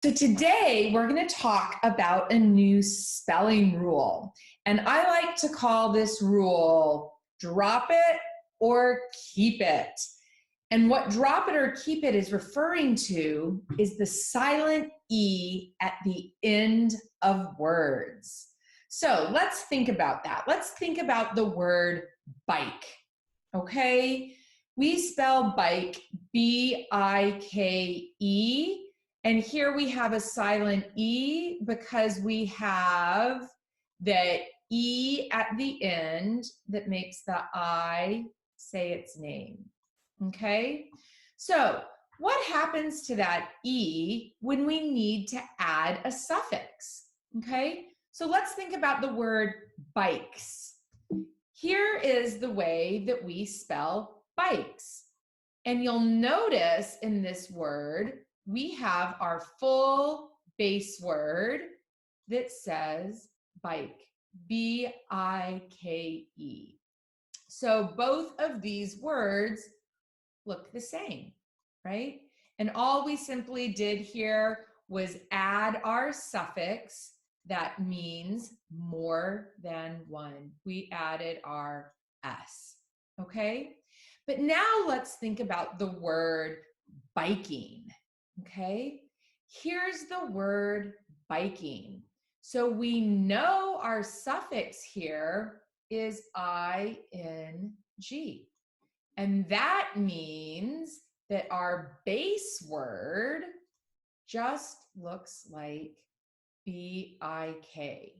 So today we're going to talk about a new spelling rule. And I like to call this rule drop it or keep it. And what drop it or keep it is referring to is the silent E at the end of words. So let's think about that. Let's think about the word bike. Okay? We spell bike B-I-K-E. And here we have a silent E because we have the E at the end that makes the I say its name. Okay? So what happens to that E when we need to add a suffix? Okay? So let's think about the word bikes. Here is the way that we spell bikes. And you'll notice in this word, we have our full base word that says bike, B-I-K-E. So both of these words look the same, right? And all we simply did here was add our suffix that means more than one. We added our S, okay? But now let's think about the word biking, okay? Here's the word biking. So we know our suffix here is I-N-G. And that means that our base word just looks like B-I-K.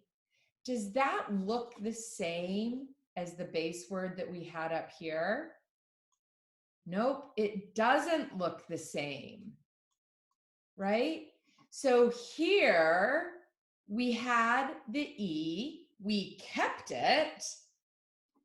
Does that look the same as the base word that we had up here? Nope, it doesn't look the same, right? So here we had the E, we kept it,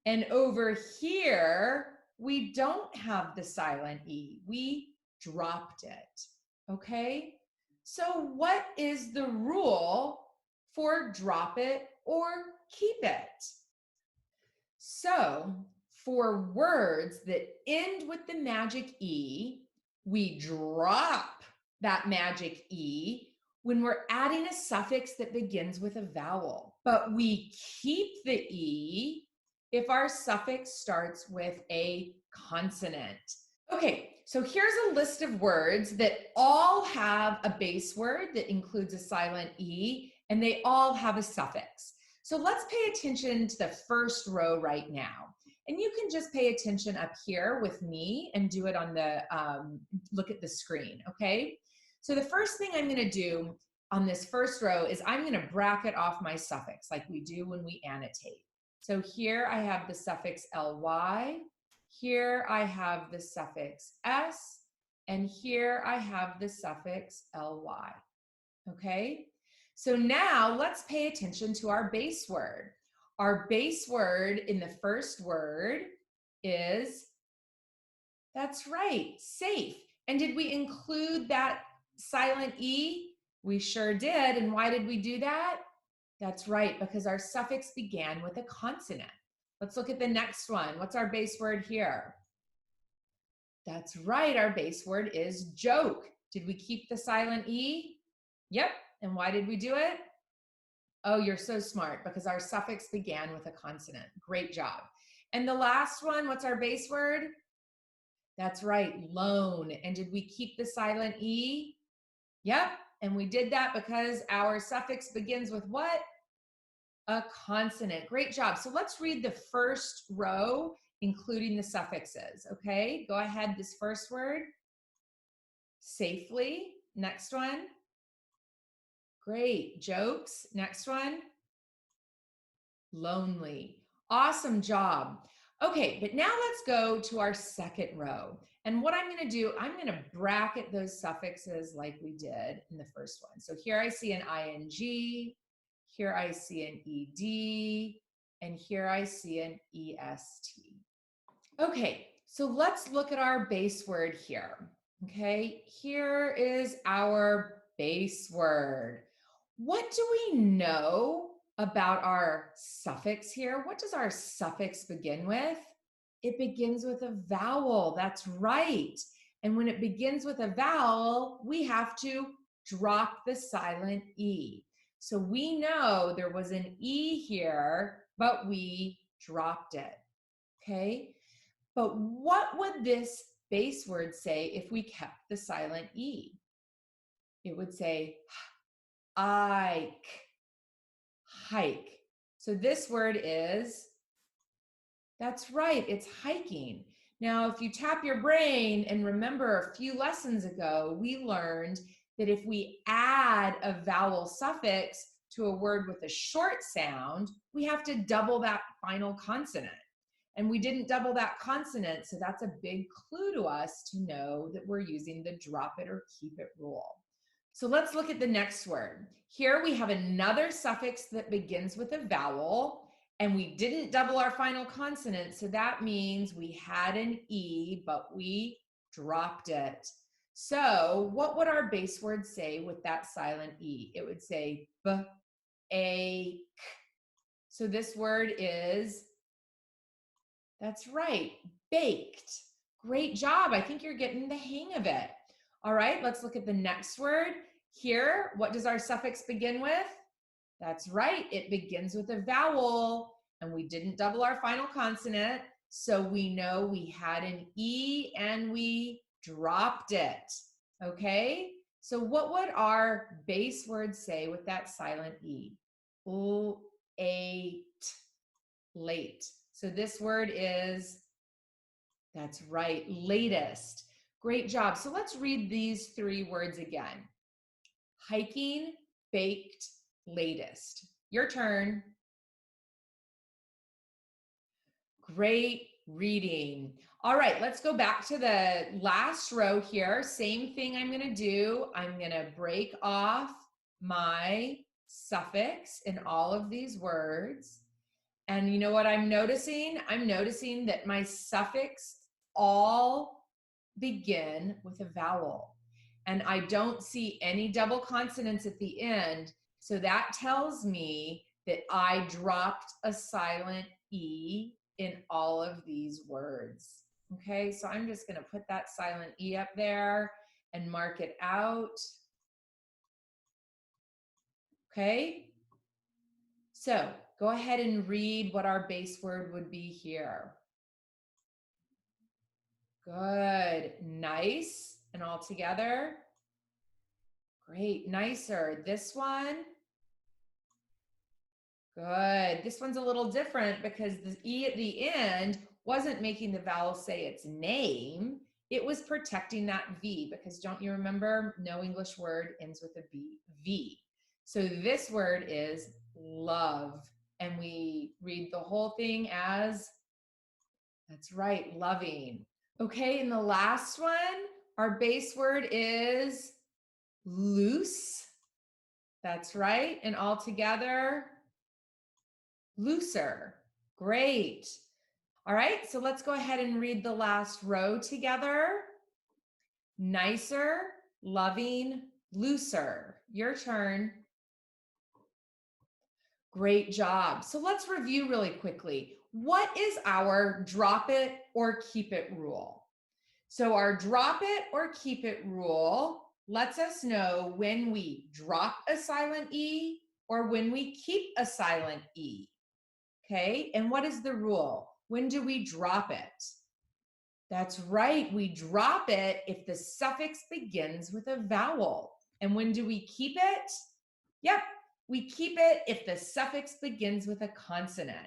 and over here, we don't have the silent E, we dropped it, okay? So what is the rule for drop it or keep it? So for words that end with the magic E, we drop that magic E when we're adding a suffix that begins with a vowel. But we keep the E if our suffix starts with a consonant. Okay, so here's a list of words that all have a base word that includes a silent E, and they all have a suffix. So let's pay attention to the first row right now. And you can just pay attention up here with me and do it on the, look at the screen, okay? So the first thing I'm gonna do on this first row is I'm gonna bracket off my suffix like we do when we annotate. So here I have the suffix ly, here I have the suffix s, and here I have the suffix ly, okay? So now let's pay attention to our base word. Our base word in the first word is, that's right, safe. And did we include that silent E? We sure did. And why did we do that? That's right, because our suffix began with a consonant. Let's look at the next one. What's our base word here? That's right, our base word is joke. Did we keep the silent E? Yep. And why did we do it? Oh, you're so smart, because our suffix began with a consonant. Great job. And the last one, what's our base word? That's right, loan. And did we keep the silent E? Yep. And we did that because our suffix begins with what? A consonant. Great job. So let's read the first row, including the suffixes. Okay, go ahead. This first word, safely. Next one. Great. Jokes. Next one. Lonely. Awesome job. Okay, but now let's go to our second row. And what I'm going to do, I'm going to bracket those suffixes like we did in the first one. So here I see an ing, here I see an ed, and here I see an est. Okay, so let's look at our base word here. Okay, here is our base word. What do we know about our suffix here? What does our suffix begin with? It begins with a vowel. That's right. And when it begins with a vowel, we have to drop the silent E. So we know there was an E here, but we dropped it, okay? But what would this base word say if we kept the silent E? It would say hike, hike. So this word is, that's right, it's hiking. Now, if you tap your brain and remember a few lessons ago, we learned that if we add a vowel suffix to a word with a short sound, we have to double that final consonant. And we didn't double that consonant, so that's a big clue to us to know that we're using the drop it or keep it rule. So let's look at the next word. Here we have another suffix that begins with a vowel, and we didn't double our final consonant, so that means we had an E, but we dropped it. So what would our base word say with that silent E? It would say b-a-k. So this word is, that's right, baked. Great job. I think you're getting the hang of it. All right, let's look at the next word. Here, what does our suffix begin with? That's right, it begins with a vowel, and we didn't double our final consonant, so we know we had an E and we dropped it, okay? So what would our base word say with that silent E? Late, late. So this word is, that's right, latest. Great job. So let's read these three words again. Hiking, baked, latest. Your turn. Great reading. All right, let's go back to the last row here. Same thing I'm going to do. I'm going to break off my suffix in all of these words. And you know what I'm noticing? I'm noticing that my suffix all begin with a vowel. And I don't see any double consonants at the end. So that tells me that I dropped a silent E in all of these words. Okay, so I'm just going to put that silent E up there and mark it out. Okay, so go ahead and read what our base word would be here. Good, nice, and all together. Great, nicer. This one. Good. This one's a little different because the E at the end wasn't making the vowel say its name. It was protecting that V, because don't you remember, no English word ends with a V. So this word is love. And we read the whole thing as, that's right, loving. Okay, and the last one, our base word is loose. That's right. And all together, looser. Great. All right, so let's go ahead and read the last row together. Nicer, loving, looser. Your turn. Great job. So let's review really quickly. What is our drop it or keep it rule? So our drop it or keep it rule lets us know when we drop a silent E or when we keep a silent E. Okay, and what is the rule? When do we drop it? That's right, we drop it if the suffix begins with a vowel. And when do we keep it? Yep, we keep it if the suffix begins with a consonant.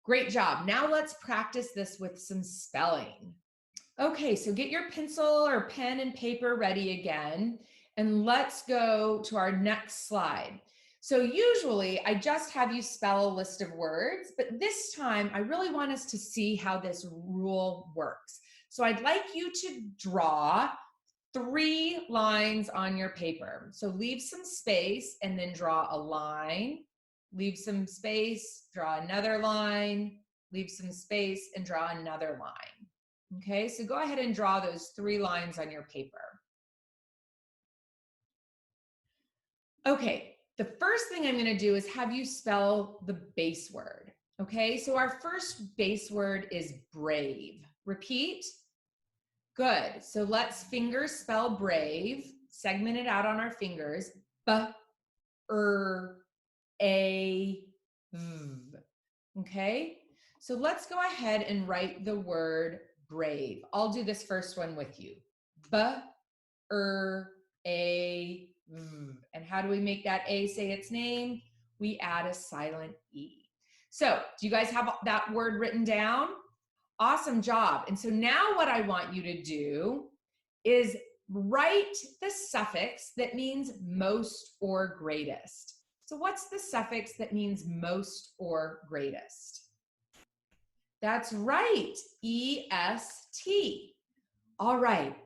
Great job. Now let's practice this with some spelling. Okay, so get your pencil or pen and paper ready again, and let's go to our next slide. So usually I just have you spell a list of words, but this time I really want us to see how this rule works. So I'd like you to draw 3 lines on your paper. So leave some space and then draw a line, leave some space, draw another line, leave some space and draw another line. Okay, so go ahead and draw those 3 lines on your paper. Okay, the first thing I'm going to do is have you spell the base word. Okay, so our first base word is brave. Repeat. Good. So let's finger spell brave. segment it out on our fingers. B, A, V. Okay, so let's go ahead and write the word brave. I'll do this first one with you. B, A, V. And how do we make that A say its name? We add a silent E. So do you guys have that word written down? Awesome job. And so now what I want you to do is write the suffix that means most or greatest. So what's the suffix that means most or greatest? That's right, EST. All right,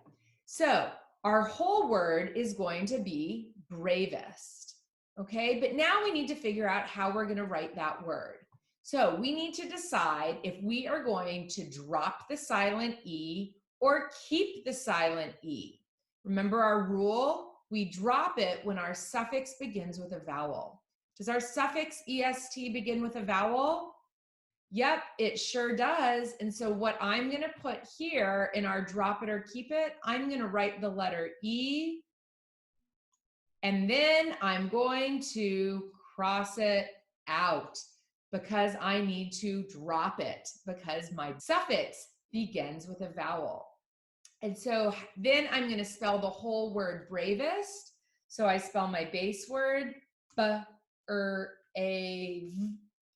so our whole word is going to be bravest, okay? But now we need to figure out how we're gonna write that word. So we need to decide if we are going to drop the silent E or keep the silent E. Remember our rule? We drop it when our suffix begins with a vowel. Does our suffix EST begin with a vowel? Yep, it sure does. And so what I'm going to put here in our drop it or keep it, I'm going to write the letter E, and then I'm going to cross it out because I need to drop it because my suffix begins with a vowel. And so then I'm going to spell the whole word bravest. So I spell my base word, B-R-A-V.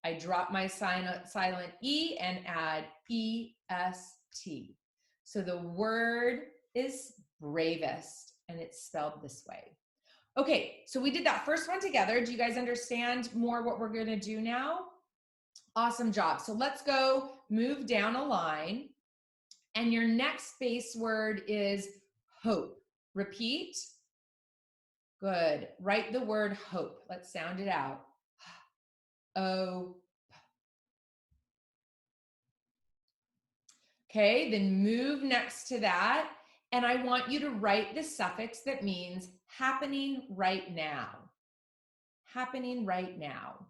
I drop my silent E and add E-S-T. So the word is bravest, and it's spelled this way. Okay, so we did that first one together. Do you guys understand more what we're going to do now? Awesome job. So let's go move down a line. And your next base word is hope. Repeat. Good. Write the word hope. Let's sound it out. O. Okay, then move next to that. And I want you to write the suffix that means happening right now. Happening right now.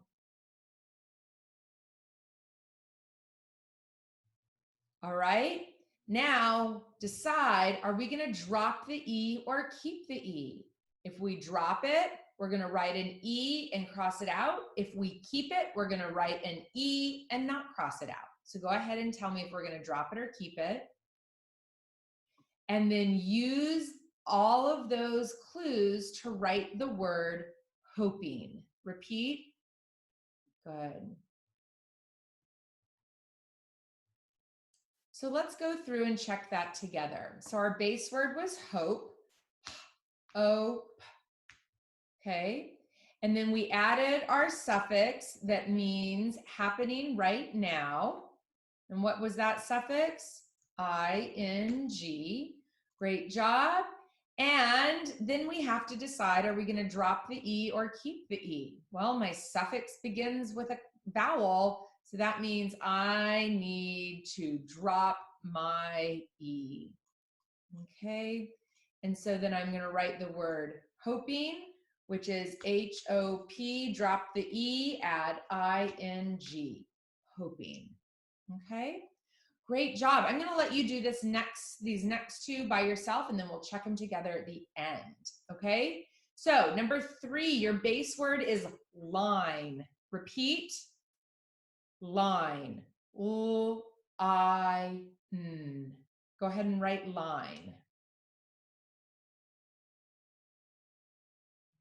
All right. Now decide, are we going to drop the E or keep the E? If we drop it, we're going to write an E and cross it out. If we keep it, we're going to write an E and not cross it out. So go ahead and tell me if we're going to drop it or keep it. And then use all of those clues to write the word hoping. Repeat. Good. So let's go through and check that together. So our base word was hope. Hope. Okay. And then we added our suffix that means happening right now. And what was that suffix? I-N-G. Great job. And then we have to decide, are we going to drop the E or keep the E? Well, my suffix begins with a vowel, so that means I need to drop my E. Okay, and so then I'm going to write the word hoping, which is H-O-P, drop the E, add I-N-G, hoping. Okay. Great job. I'm going to let you do these next two by yourself, and then we'll check them together at the end. Okay. So number 3, your base word is line. Repeat. Line. L-I-N. Go ahead and write line.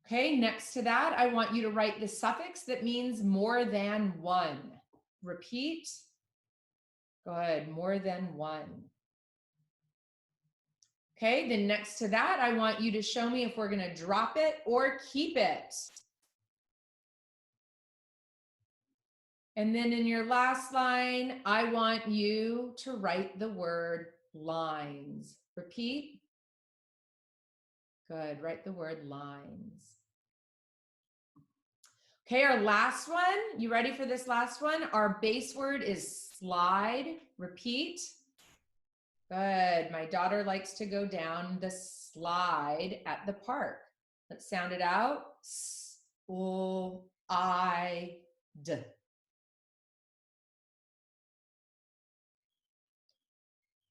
Okay. Next to that, I want you to write the suffix that means more than one. Repeat. Good, more than one. Okay, then next to that, I want you to show me if we're going to drop it or keep it. And then in your last line, I want you to write the word lines. Repeat. Good, write the word lines. Okay, our last one. You ready for this last one? Our base word is slide. Repeat. Good. My daughter likes to go down the slide at the park. Let's sound it out. S-L-I-D.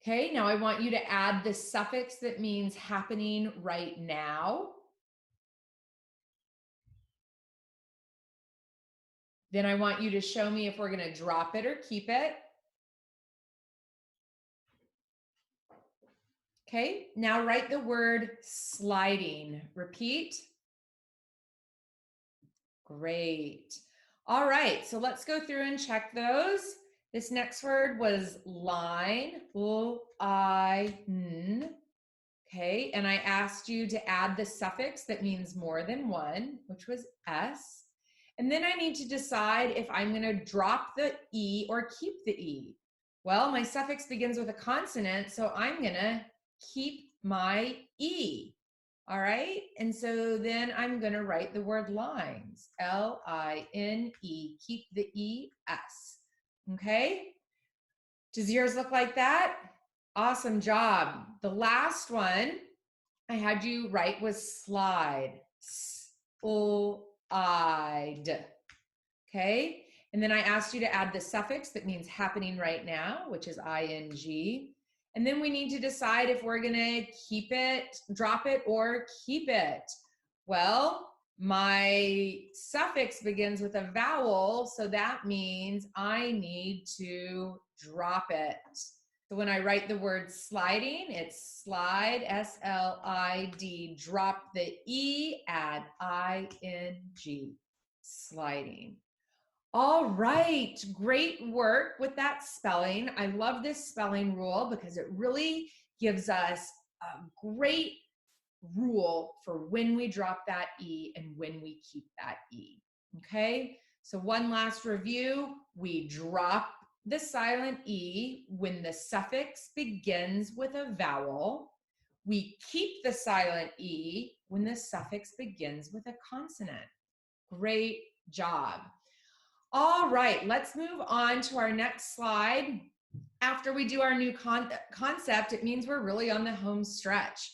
Okay, now I want you to add the suffix that means happening right now. Then I want you to show me if we're going to drop it or keep it. Okay, now write the word sliding. Repeat. Great. All right, so let's go through and check those. This next word was line, L-I-N. Okay, and I asked you to add the suffix that means more than one, which was S. And then I need to decide if I'm going to drop the E or keep the E. Well, my suffix begins with a consonant, so I'm going to keep my E. All right, and so then I'm going to write the word lines, L-I-N-E, keep the E-S. Okay, does yours look like that? Awesome job. The last one I had you write was slide, S-L-I-D. Okay, and then I asked you to add the suffix that means happening right now, which is ing. And then we need to decide if we're going to keep it, drop it, or keep it. Well, my suffix begins with a vowel, so that means I need to drop it. So when I write the word sliding, it's slide, S-L-I-D, drop the E, add I-N-G, sliding. All right, great work with that spelling. I love this spelling rule because it really gives us a great rule for when we drop that E and when we keep that E. Okay, so one last review. We drop the silent E when the suffix begins with a vowel. We keep the silent E when the suffix begins with a consonant. Great job. All right, let's move on to our next slide. After we do our new concept, it means we're really on the home stretch.